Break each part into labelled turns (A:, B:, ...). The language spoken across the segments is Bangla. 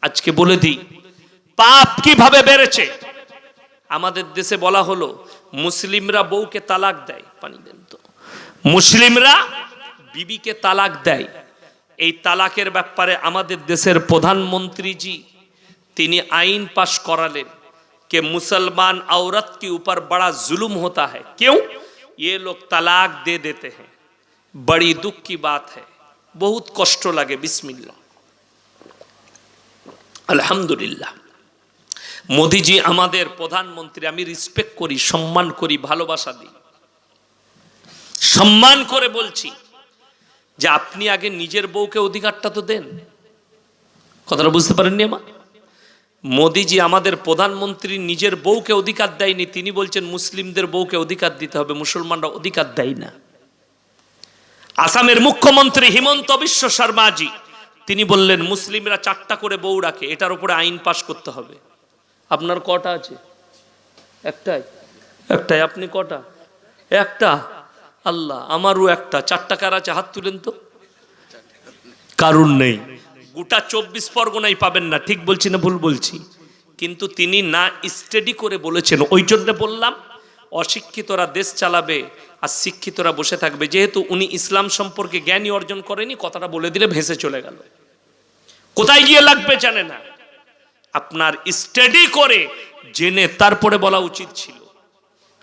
A: আজকে বলে দিই পাপ কিভাবে বেড়েছে। আমাদের দেশে বলা হলো মুসলিমরা বউকে তালাক দেয়, পানি দেন তো, মুসলিমরা বিবিকে তালাক দেয়। এই তালাকের ব্যাপারে আমাদের দেশের প্রধানমন্ত্রীজি তিনি আইন পাশ करालें कि मुसलमान औरत के ऊपर बड़ा जुल्म होता है, क्यों ये लोग तलाक दे देते हैं, बड़ी दुख की बात है, बहुत कष्ट लगे। बिस्मिल्लाह अल्हम्दुलिल्लाह। मोदी जी हमारे प्रधानमंत्री आमी रिस्पेक्ट करी, सम्मान करी, भालोबासा दी, सम्मान करे बोलছি যে আপনি আগে নিজের বউকে অধিকারটা তো দেন। কথাটা বুঝতে পারেননি আমার? মোদিজি আমাদের প্রধানমন্ত্রী নিজের বউকে অধিকার দেয়নি, তিনি বলছেন মুসলিমদের বউকে অধিকার দিতে হবে, মুসলমানরা অধিকার দেয় না। আসামের মুখ্যমন্ত্রী হিমন্ত বিশ্ব শর্মাজি তিনি বললেন মুসলিমরা 4টা করে বউ রাখে, এটার উপরে আইন পাশ করতে হবে। আপনার কটা আছে? একটাই। একটাই। আপনি কটা? একটা। আল্লাহ, আমারও একটা। 4টা কার আছে? হাত তুলেন তো। কারণ নেই, গোটা 24 পরগনায় পাবেন না। ঠিক বলছি না ভুল বলছি? কিন্তু তিনি না স্টাডি করে বলেছেন। ওই জন্য বললাম অশিক্ষিতরা দেশ চালাবে আর শিক্ষিতরা বসে থাকবে। যেহেতু উনি ইসলাম সম্পর্কে জ্ঞানী অর্জন করেনি, কথাটা বলে দিলে ভেসে চলে গেল, কোথায় গিয়ে লাগবে জানে না। আপনার স্টাডি করে জেনে তারপরে বলা উচিত ছিল।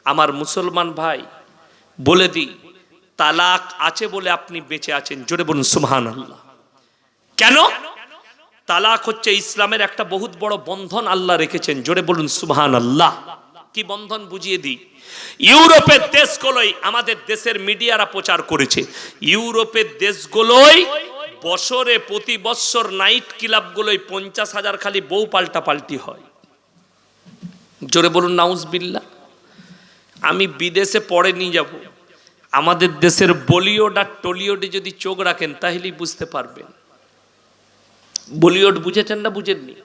A: আমার মুসলমান ভাই বলে দিই, তালাক আছে বলে আপনি বেঁচে আছেন, জোরে বলুন সুবহানাল্লাহ। কেন? তালাক হচ্ছে ইসলামের একটা বহুত বড় বন্ধন আল্লাহ রেখেছেন, জোরে বলুন সুবহানাল্লাহ। কি বন্ধন বুঝিয়ে দিই। ইউরোপের দেশগুলোই আমাদের দেশের মিডিয়ারা প্রচার করেছে, ইউরোপের দেশগুলোই বছরে প্রতি বছর নাইট ক্লাবগুলোই 50,000 খালি বউ পাল্টাপাল্টি হয়। জোরে বলুন নাউজুবিল্লাহ। আমি বিদেশে পড়ে নিয়ে যাব, আমাদের দেশের বলিউড আর টলিউডে যদি চোখ রাখেন তাহলেই বুঝতে পারবেন। বলিউড বুঝেছেন না বুঝেননি?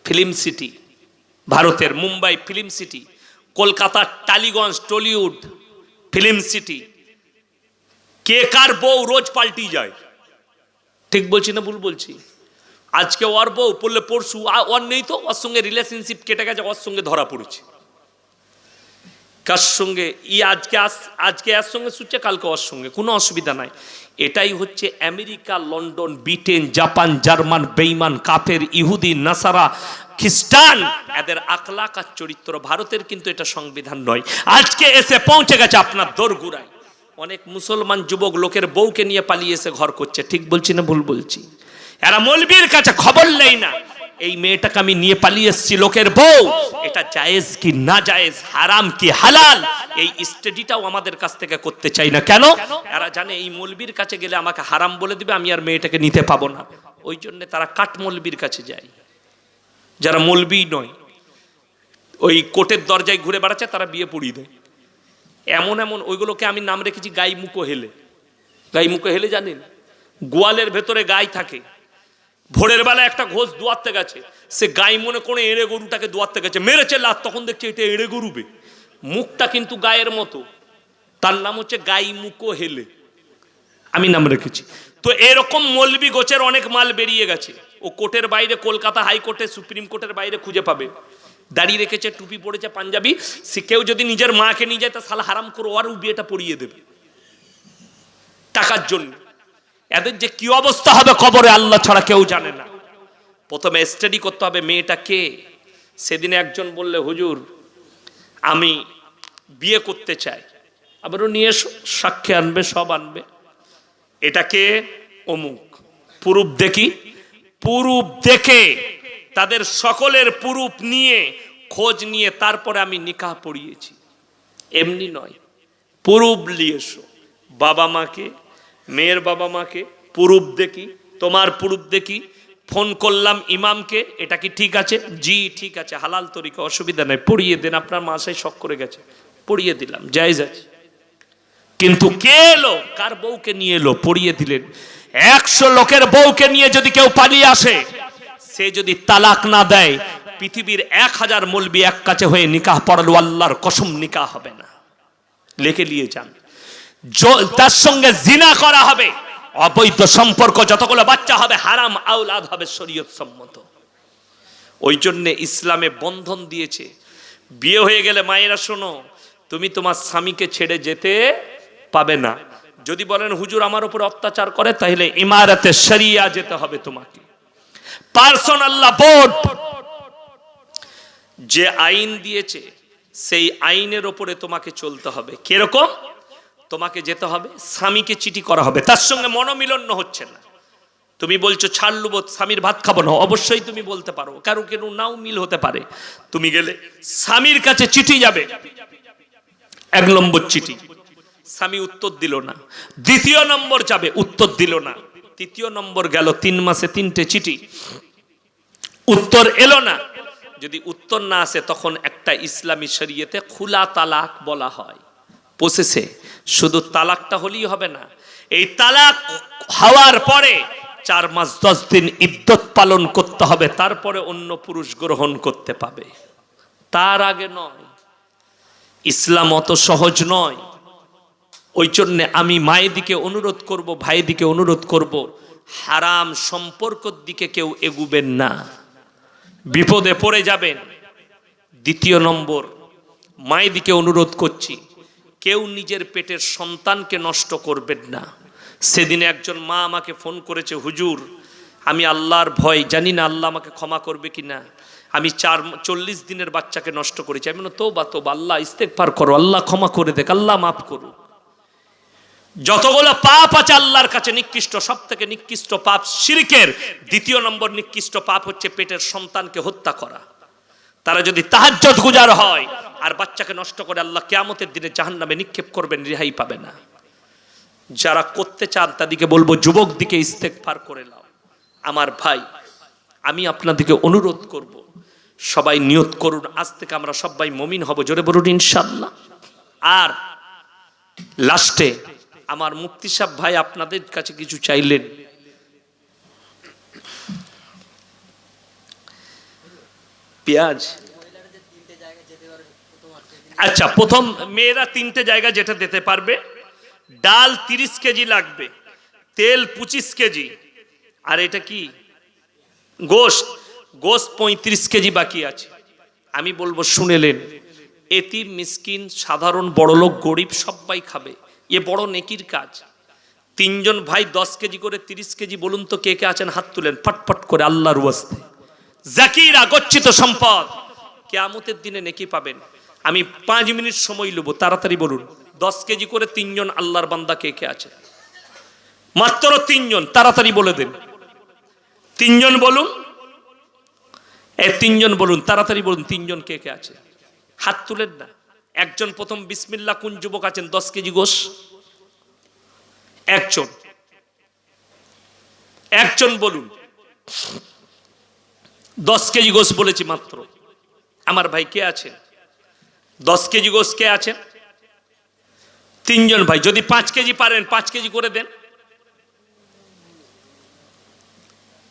A: ফিল্ম সিটি, ভারতের মুম্বাই ফিল্ম সিটি, কলকাতার টালিগঞ্জ টলিউড ফিল্ম সিটি, কে কার বউ রোজ পাল্টি যায়। ঠিক বলছি না ভুল বলছি? আজকে ওর বউ পড়লে পরশু ওর নেই, তো ওর সঙ্গে রিলেশনশিপ কেটে গেছে, ওর সঙ্গে ধরা পড়েছে। কার সঙ্গে? আজকে এর সঙ্গে শুচ্ছে, কালকে ওর সঙ্গে, কোনো অসুবিধা নাই। এটাই হচ্ছে America, London, Britain, Japan, German, বেঈমান, কাফের, ইহুদি, নাসারা, খ্রিস্টান, এদের আখলাক আর চরিত্র। ভারতের কিন্তু এটা সংবিধান নয়। আজকে এসে পৌঁছে গেছে আপনার দোরগোড়ায়। অনেক মুসলমান যুবক লোকের বউকে নিয়ে পালিয়ে এসে ঘর করছে। ঠিক বলছি না ভুল বলছি? এরা মৌলবীর কাছে খবর নেই না, এই মেয়েটাকে আমি নিয়ে পালিয়ে এসেছি লোকের বউ, এটা জায়েজ কি না জায়েজ, হারাম কি হালাল, এই স্টাডিটাও আমাদের কাছ থেকে করতে চাই না। কেন? এরা জানে এই মৌলবীর কাছে গেলে আমাকে হারাম বলে দিবে, আমি আর মেয়েটাকে নিতে পাবো না। ওই জন্য তারা কাট মৌলবীর কাছে যায়, যারা মৌলবী নয়, ওই কোর্টের দরজায় ঘুরে বেড়াচ্ছে, তারা বিয়ে পড়িয়ে দেয়। এমন এমন ওইগুলোকে আমি নাম রেখেছি গাইমুখো হেলে। গাইমুখো হেলে জানেন? গোয়ালের ভেতরে গাই থাকে, ভোরের বেলা একটা ঘোষ দোয়াতে গেছে, সে গাই মনে করে এড়ে গরুটাকে দোয়াতে গেছে, মেরেছে লাত, তখন দেখছে এটা এড়ে গরুবে, মুখটা কিন্তু গায়ের মতো, তার নাম হচ্ছে গাইমুখো হেলে, আমি নাম রেখেছি। তো এরকম মৌলবি গোছের অনেক মাল বেরিয়ে গেছে। ও কোর্টের বাইরে, কলকাতা হাইকোর্টে, সুপ্রিম কোর্টের বাইরে খুঁজে পাবে, দাঁড়িয়ে রেখেছে, টুপি পড়েছে, পাঞ্জাবি। সে কেউ যদি নিজের মাকে নিয়ে যায় তা সালা হারাম করে আর বিয়েটা পড়িয়ে দেবে টাকার জন্য। এদের যে কি অবস্থা হবে কবরে আল্লাহ ছাড়া কেউ জানে না। প্রথমে স্টাডি করতে হবে মেয়েটা কে। সেদিনে একজন বললে হুজুর আমি বিয়ে করতে চাই, আবারও নিয়ে সাক্ষী আনবে, সব আনবে, এটাকে অমুক পুরুপ দেখি, পুরুপ দেখে তাদের সকলের পুরুপ নিয়ে খোঁজ নিয়ে তারপরে আমি নিকাহ পড়িয়েছি। এমনি নয়, পুরুপ নিয়ে এসো, বাবা মাকে, মেয়ের বাবা মাকে, পুরুপ দেখি, তোমার পুরুপ দেখি, ফোন করলাম ইমামকে, এটা কি ঠিক আছে? জি ঠিক আছে, হালাল তরিকা, অসুবিধা নাই, পড়িয়ে দেন। আপনার মাসায় শখ করে গেছে, পড়িয়ে দিলাম, জায়েজ আছে। কিন্তু কে এলো, কার বউকে নিয়ে এলো, পড়িয়ে দিলেন। 100 লোকের বউকে নিয়ে যদি কেউ পালিয়ে আসে, সে যদি তালাক না দেয়, পৃথিবীর 1000 মৌলবি এক কাছে হয়ে নিকাহ পড়ালো, আল্লাহর কসম নিকাহ হবে না। লিখে নিয়ে যান। তার সঙ্গে জিনা করা হবে, অবৈধ সম্পর্ক, যতগুলো বাচ্চা হবে হারাম আওলাদ হবে, শরীয়ত সম্মত। ওই জন্যে ইসলামে বন্ধন দিয়েছে। বিয়ে হয়ে গেলে মায়েরা শোনো, তুমি তোমার স্বামীকে ছেড়ে যেতে পাবে না। যদি বলেন হুজুর আমার উপর অত্যাচার করে, তাহলে ইমারতে শরিয়া যেতে হবে তোমাকে। পার্সোনাল ল বোর্ড যে আইন দিয়েছে সেই আইনের ওপরে তোমাকে চলতে হবে। কিরকম? তোমাকে যেতে হবে, স্বামীকে চিঠি করা হবে, তার সঙ্গে মনোমিলন হচ্ছে না, তুমি বলছো ছাড়লুব, স্বামীর ভাত খাবো না, অবশ্যই তুমি বলতে পারো, কারণ কেন নাও মিল হতে পারে। তুমি গেলে স্বামীর কাছে চিঠি যাবে, 1 নম্বর চিঠি, স্বামী উত্তর দিল না। 2য় নম্বর যাবে, উত্তর দিল না। 3য় নম্বর গেল, 3 মাসে 3টে চিঠি, উত্তর এলো না। যদি উত্তর না আসে, তখন একটা ইসলামী শরীয়তে খুলা তালাক বলা হয়। পোষেছে শুধু তালাকটা হলেই হবে না, এই তালাক হওয়ার পরে 4 মাস 10 দিন ইদ্যত পালন করতে হবে, তারপরে অন্য পুরুষ গ্রহণ করতে পাবে, তার আগে নয়। ইসলাম অত সহজ নয়। ওই জন্য আমি মায়েদিকে অনুরোধ করব, ভাইদিকে অনুরোধ করব, হারাম সম্পর্কের দিকে কেউ এগুবেন না, বিপদে পড়ে যাবেন। 2য় নম্বর, মায়েদিকে অনুরোধ করছি, কেউ নিজের পেটের সন্তানকে নষ্ট করবেন না। সেদিনে একজন মা আমাকে ফোন করেছে, হুজুর আমি আল্লাহর ভয় জানি না আল্লাহ আমাকে ক্ষমা করবে কিনা, আমি 40 দিনের বাচ্চাকে নষ্ট করেছি। আমি বললাম তোবা তোবা, আল্লাহ ইস্তেগফার করো, আল্লাহ ক্ষমা করে দেখ, আল্লাহ মাফ করুক। যতগুলো পাপ আছে আল্লাহর কাছে নিকৃষ্ট, সব থেকে নিকৃষ্ট পাপ শিরকের 2য় নম্বর নিকৃষ্ট পাপ হচ্ছে পেটের সন্তানকে হত্যা করা। তারা যদি তাহাজ্জুদ গুজার হয় আর বাচ্চাকে নষ্ট করে, আল্লাহ কিয়ামতের দিনে জাহান্নামে নিক্ষেপ করবেন, রেহাই পাবে না। যারা করতে চান তাদেরকে বলবো, যুবক দিকে ইস্তেগফার করে নাও। আমার ভাই, আমি আপনাদেরকে অনুরোধ করব, সবাই নিয়ত করুন, আজ থেকে আমরা সবাই মুমিন হব, জোরে বলুন ইনশাআল্লাহ। আর লাস্টে আমার মুফতি সাহেব ভাই আপনাদের কাছে কিছু চাইলেন। পেঁয়াজ, আচ্ছা, প্রথম মেয়েরা 3টে জায়গা যেটা দিতে পারবে, ডাল 30 কেজি লাগবে, তেল 25 কেজি, আর এটা কি গোশত 35 কেজি বাকি আছে। আমি বলবো শুনেলেন, এতিম মিসকিন সাধারণ বড়লোক গরিব সবাই খাবে, এ বড় নেকির কাজ। 3 জন ভাই 10 কেজি করে 30 কেজি, বলুন তো কে কে আছেন, হাত তুলেন ফটফট করে, আল্লাহর ওয়াস্তে। জাকিরা গচ্ছিত সম্পদ, কিয়ামতের দিনে নেকি পাবেন। আমি 5 মিনিট সময় নেব, তাড়াতাড়ি বলুন 10 কেজি করে 3 জন আল্লাহর বান্দা কে কে আছে, মাত্র 3 জন, তাড়াতাড়ি বলে দেন। 3 জন বলুন, 3 জন বলুন, তাড়াতাড়ি বলুন 3 জন কে কে আছে, হাত তুলেন না। একজন প্রথম বিসমিল্লাহ, কোন যুবক আছেন 10 কেজি গোশ? একজন বলুন, 10 কেজি গোশ বলেছি মাত্র। আমার ভাই কে আছেন 10 কেজি গোশ? কে আছেন? 3 জন ভাই। যদি 5 কেজি পারেন 5 কেজি করে দেন।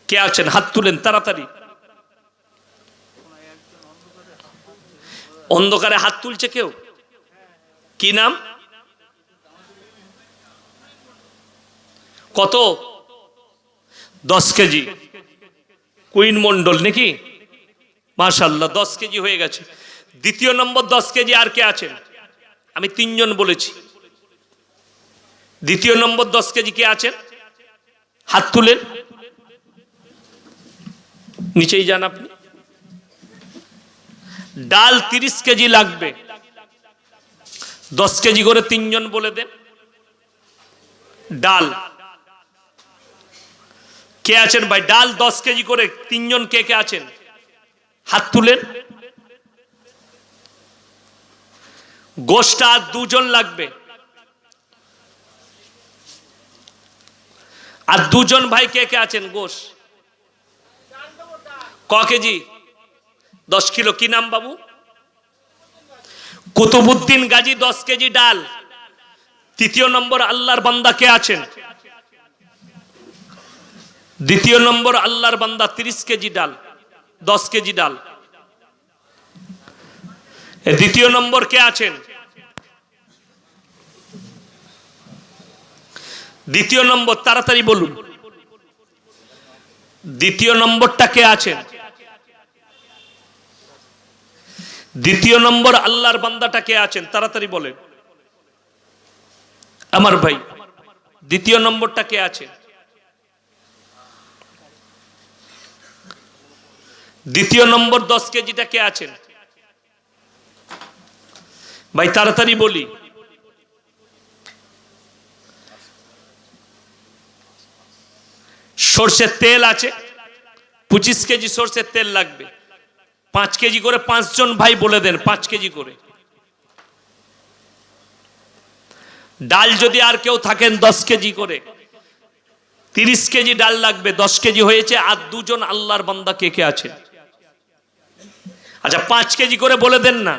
A: কে আছেন হাত তুলেন তাড়াতাড়ি। অন্ধকারে হাত তুলছে কেউ, কি নাম? কত? 10 কেজি। কুইন মন্ডল নাকি? মাশাআল্লাহ, 10 কেজি হয়ে গেছে। 2য় নম্বর 10 কেজি আর কে আছেন? আমি 3 জন বলেছি। 2য় নম্বর 10 কেজি কে আছেন? হাত তুলেন, নিচেই যান আপনি। ডাল 30 কেজি লাগবে, 10 কেজি করে 3 জন বলে দেন। ডাল কে আছেন ভাই? ডাল 10 কেজি করে 3 জন কে কে আছেন? হাত তুলেন। গোশটা 2 জন লাগবে, আর 2 জন ভাই কে কে আছেন? গোশ ক কেজি? 10 কিলো। কি নাম বাবু? কুতুবউদ্দিন গাজী। 10 কেজি ডাল। 3য় নম্বর আল্লাহর বান্দা কে আছেন? 2য় নম্বর আল্লাহর বান্দা 30 কেজি ডাল, 10 কেজি ডাল। 2য় নম্বর কে আছেন? 2য় নম্বর তাড়াতাড়ি বলুন। 2য় নম্বরটা কে আছেন? দ্বিতীয় নম্বর আল্লাহর বান্দাটা কে আছেন তাড়াতাড়ি বলেন আমার ভাই, দ্বিতীয় নম্বরটা কে আছে? দ্বিতীয় নম্বর 10 কেজিটা কে আছেন ভাই? তাড়াতাড়ি বলি। সরষের তেল আছে, 25 কেজি সরষের তেল লাগবে। 5 কেজি করে 5 জন ভাই বলে দেন, 5 কেজি করে। ডাল যদি আর কেউ থাকেন 10 কেজি করে, 30 কেজি ডাল লাগবে। 10 কেজি হয়েছে। আর 2 জন আল্লাহর বান্দা কে কে আছে? আচ্ছা 5 কেজি করে বলে দেন না,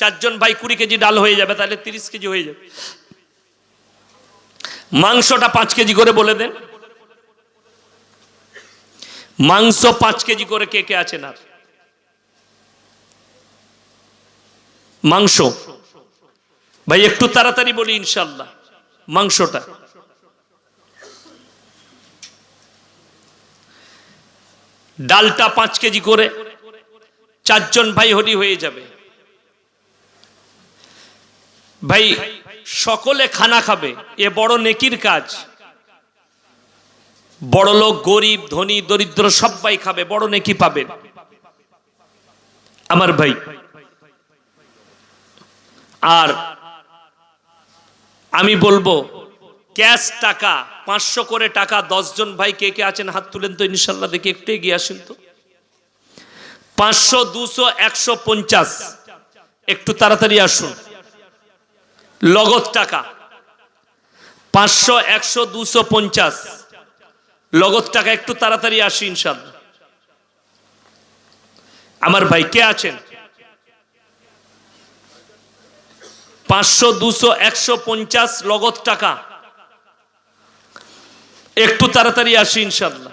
A: 4 জন ভাই 20 কেজি ডাল হয়ে যাবে, তাহলে 30 কেজি হয়ে যাবে। মাংসটা 5 কেজি করে বলে দেন। মাংস 5 কেজি করে কে কে আছেন? আর মাংস ভাই একটু তাড়াতাড়ি বলি ইনশাআল্লাহ। মাংসটা ডালটা 5 কেজি করে, 4 জন ভাই হলি হয়ে যাবে। ভাই সকলে খানা খাবে, এ বড় নেকির কাজ। বড় লোক, গরিব, ধনী, দরিদ্র সবাই খাবে, বড় নেকি পাবেন আমার ভাই। আর আমি বলবো ক্যাশ টাকা 500 করে টাকা 10 জন ভাই কে কে আছেন হাত তুলেন তো ইনশাআল্লাহ, দেখি একটু এগিয়ে আসেন তো। 500, 200, 150, একটু তাড়াতাড়ি আসুন। লগত টাকা 500, 100, 250 লগত টাকা, একটু তাড়াতাড়ি আসি ইনশাআল্লাহ আমার ভাই। কে আছেন? 500, 200, 150 লগত টাকা, একটু তাড়াতাড়ি আসি ইনশাআল্লাহ।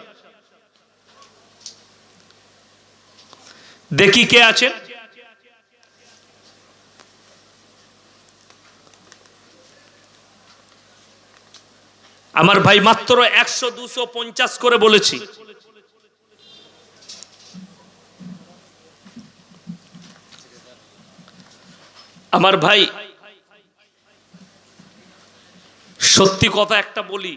A: দেখি কে আছে? আমার ভাই মাত্র 100, 250 করে বলেছি। আমার ভাই সত্যি কথা একটা বলি,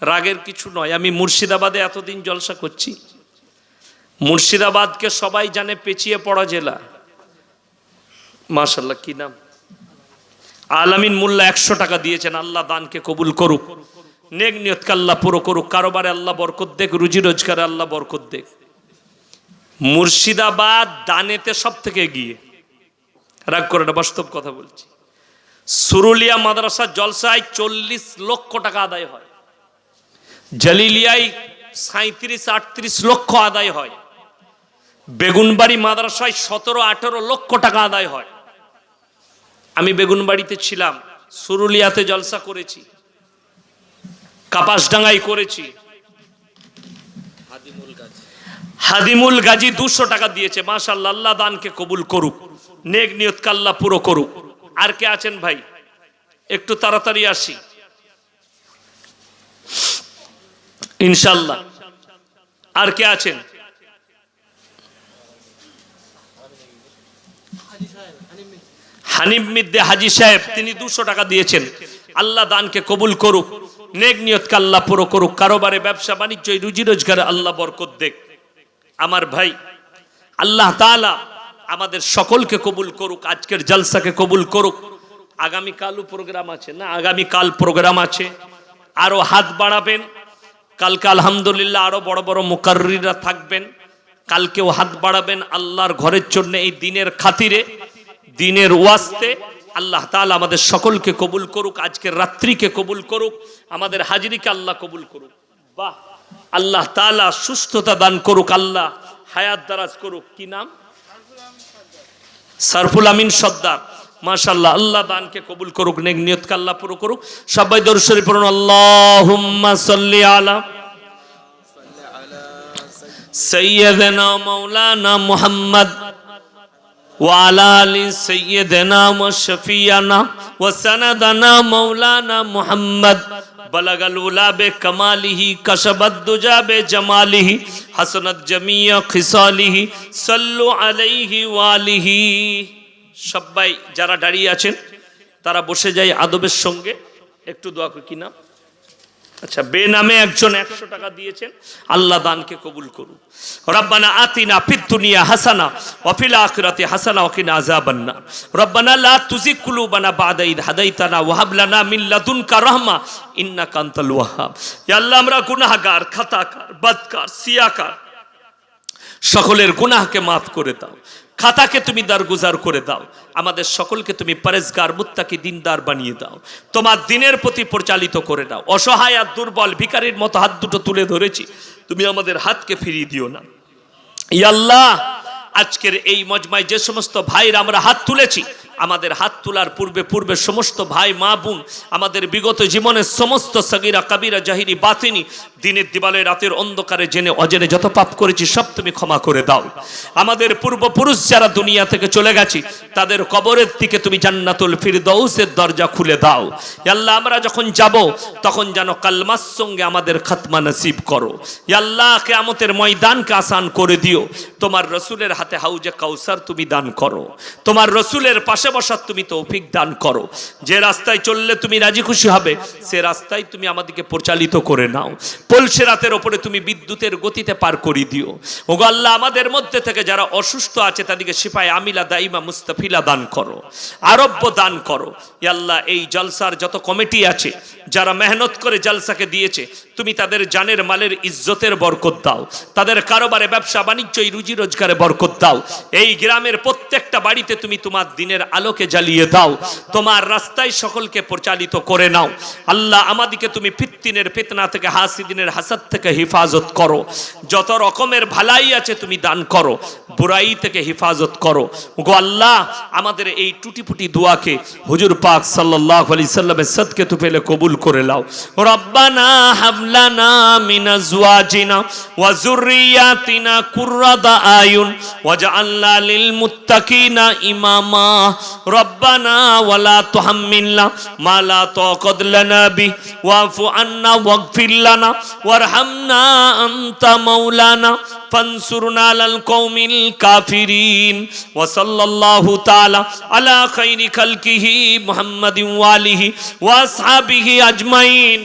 A: রাগের কিছু নয়। আমি মুর্শিদাবাদে এতদিন জলসা করছি। মুর্শিদাবাদকে সবাই জানে পেঁচিয়ে পড়া জেলা। মাশাআল্লাহ, কি নাম? আলামিন মোল্লা 100 টাকা দিয়েছেন। আল্লাহ দানকে কবুল করুক, নেক নিয়তকে আল্লাহ পুরো করুক, কারোবারে আল্লাহ বরকত দেখ, রুজি রোজগারে আল্লাহ বরকত দেখ। মুর্শিদাবাদ দানেতে সব থেকে এগিয়ে, রাগ করে না, বাস্তব কথা বলছি। সুরুলিয়া মাদ্রাসা জলসায় 40 লক্ষ টাকা আদায় হয়। জালিলিয়ায় 37-38 লক্ষ আদায় হয়। বেগুনবাড়ি মাদ্রাসায় 17-18 লক্ষ টাকা আদায় হয়। আমি বেগুনবাড়িতে ছিলাম, সুরুলিয়াতে জলসা করেছি, কাপাসডাঙ্গাই করেছি। হাদিমুল গাজী 200 টাকা দিয়েছে। মাশাআল্লাহ, আল্লাহ দানকে কবুল করুক, নেক নিয়তকে আল্লাহ পুরো করুক। আর কে আছেন ভাই? একটু তাড়াতাড়ি আসি ইনশাআল্লাহ। আর কে আছেন? হানিফ মিদ্দে হাজী সাহেব, তিনি 200 টাকা দিয়েছেন। আল্লাহ দানকে কবুল করুক, নেক নিয়তকে আল্লাহ পুরো করুক, কারোবারে ব্যবসা বাণিজ্য রুজি রোজগারে আল্লাহ বরকত দেখ আমার ভাই। আল্লাহ তাআলা আমাদের সকলকে কবুল করুক, আজকের জলসাকে কবুল করুক। আগামীকালও প্রোগ্রাম আছে না? আগামীকাল প্রোগ্রাম আছে, আরো হাত বাড়াবেন। কালকে আলহামদুলিল্লাহ আরো বড় বড় মুকাররিরা থাকবেন, কালকেও হাত বাড়াবেন আল্লাহর ঘরের জন্য, এই দিনের খাতিরে, দিনের ওয়াস্তে। আল্লাহ তাআলা আমাদের সকলকে কবুল করুক, আজকের রাত্রিকে কবুল করুক, আমাদের হাজিরিকে আল্লাহ কবুল করুক। বাহ, আল্লাহ তাআলা সুস্থতা দান করুক, আল্লাহ হায়াত দারাজ করুক। কি নাম? সারফুল আমিন সর্দার। মাশাআল্লাহ, আল্লাহ দানকে কবুল করুক, নেক নিয়তকে আল্লাহ পুরো করুক। সবাই দরুদ শরীফ পড়ুন। আল্লাহুম্মা সাল্লি আলা সাইয়্যিদিনা মাওলানা মুহাম্মদ ওয়া আলা আলি সাইয়্যিদিনা ওয়া শাফিয়ানা ওয়া সানাদানা মাওলানা মুহাম্মদ বালাগাল উলা বে কামালিহি কাশাবাদ দুজা বে জামালিহি হাসানাত জামিয়া খিসালিহি সাল্লু আলাইহি ওয়ালিহি। সবাই যারা দাঁড়িয়ে আছেন তারা বসে যায় আদবের সঙ্গে, একটু দোয়া করে। কি নাম? আচ্ছা, বেনামে একজন 100 টাকা দিয়েছেন, আল্লাহ দানকে কবুল করুন। রব্বানা আতিনা ফিদ দুনিয়া হাসানা ওয়া ফিল আখিরাতি হাসানা ওয়া কিনা আযাবান্নার। রব্বানা লা তুযিগ কুলুবানা বা'দা ইদ হাদাইতানা ওয়া হাব লানা মিন লাদুনকা রাহমা ইন্নাকা আনতাল ওয়াহ্হাব। ইয়া আল্লাহ, আমরা গুনাহগার, খাতাকার, বদকার, সিয়াকার, সকলের গুনাহকে মাফ করে দাও, খাতাকে তুমি দারগুজার করে দাও, আমাদের সকলকে তুমি পরেজগার, মুত্তাকি, দিনদার বানিয়ে দাও, তোমার দিনের প্রতি পরিচালিত করে দাও। অসহায় আর দুর্বল ভিখারির মতো হাত দুটো তুলে ধরেছি, তুমি আমাদের হাতকে ফিরিয়ে দিও না। ইয়া আল্লাহ, আজকের এই মজমায় যে সমস্ত ভাইরা আমরা হাত তুলেছি, আমাদের হাত তোলার পূর্বে সমস্ত ভাই মা বোন আমাদের বিগত জীবনের সমস্ত সগীরা কাবিরা জাহিরি বাতিনি দিনের দিবালে রাতের অন্ধকারে জেনে অজেনে যত পাপ করেছি সব তুমি ক্ষমা করে দাও। আমাদের পূর্বপুরুষ যারা দুনিয়া থেকে চলে গেছে তাদের কবরের দিকে তুমি জান্নাতুল ফিরদৌসের দরজা খুলে দাও। ইয়া আল্লাহ, আমরা যখন যাব তখন যেন কালমার সঙ্গে আমাদের খাতমা নসিব করো। ইয়া আল্লাহ, কিয়ামতের ময়দানকে আসান করে দিও। তোমার রসুলের হাতে হাউজে কাউসার তুমি দান করো, তোমার রসুলের পাশে বসার তুমি তৌফিক দান করো। যে রাস্তায় চললে তুমি রাজি খুশি হবে সে রাস্তায় তুমি আমাদেরকে পরিচালিত করে নাও। পলসে রাতের ওপরে তুমি বিদ্যুতের গতিতে পার করে দিও। ওগো আল্লাহ, আমাদের মধ্যে থেকে যারা অসুস্থ আছে তাদেরকে শিফায়ে আমিলা দাইমা মুস্তাফিলা দান করো, আরোগ্য দান করো। ইয়া আল্লাহ, এই জলসার যত কমিটি আছে যারা মেহনত করে জলসাকে দিয়েছে তুমি তাদের জানের মালের ইজ্জতের বরকত দাও, তাদের কারোবারে ব্যবসা বাণিজ্য রুজি রোজগারে বরকত দাও। এই গ্রামের প্রত্যেকটা বাড়িতে তুমি তোমার দিনের আলোকে জ্বালিয়ে দাও, তোমার রাস্তায় সকলকে পরিচালিত করে নাও। আল্লাহ, আমাদিকে তুমি ফিতনার ফিতনা থেকে, হাসিদিনের হাসাদ থেকে হেফাজত করো। যত রকমের ভালাই আছে তুমি দান করো, বুরাই থেকে হেফাজত করো। গো আল্লাহ, আমাদের এই টুটিপুটি দোয়াকে হুজুর পাক সাল্লাল্লাহু আলাইহি সাল্লামের সদকে তু পেলে কবুল করে নাও। রব্বানা হাবলানা মিন আজওয়াজিনা ওয়া যুররিয়াতিনা কুররাতা আয়ুন ওয়াজআলনা লিল মুত্তাকিনা ইমামা। রব্বানা ওয়ালা তুহাম্মিলনা মা লা তাকাত লানা বি ওয়াফু আন্না ওয়াগফির লানা ওয়ারহামনা আনতা মাওলানা ফানসুরনা আলাল কওমিল কাফিরিন। ওয়া সাল্লাল্লাহু তাআলা আলা খাইরি খালকিহি মুহাম্মাদিন ওয়া আলিহি ওয়া আসহাবিহি আজমাইন।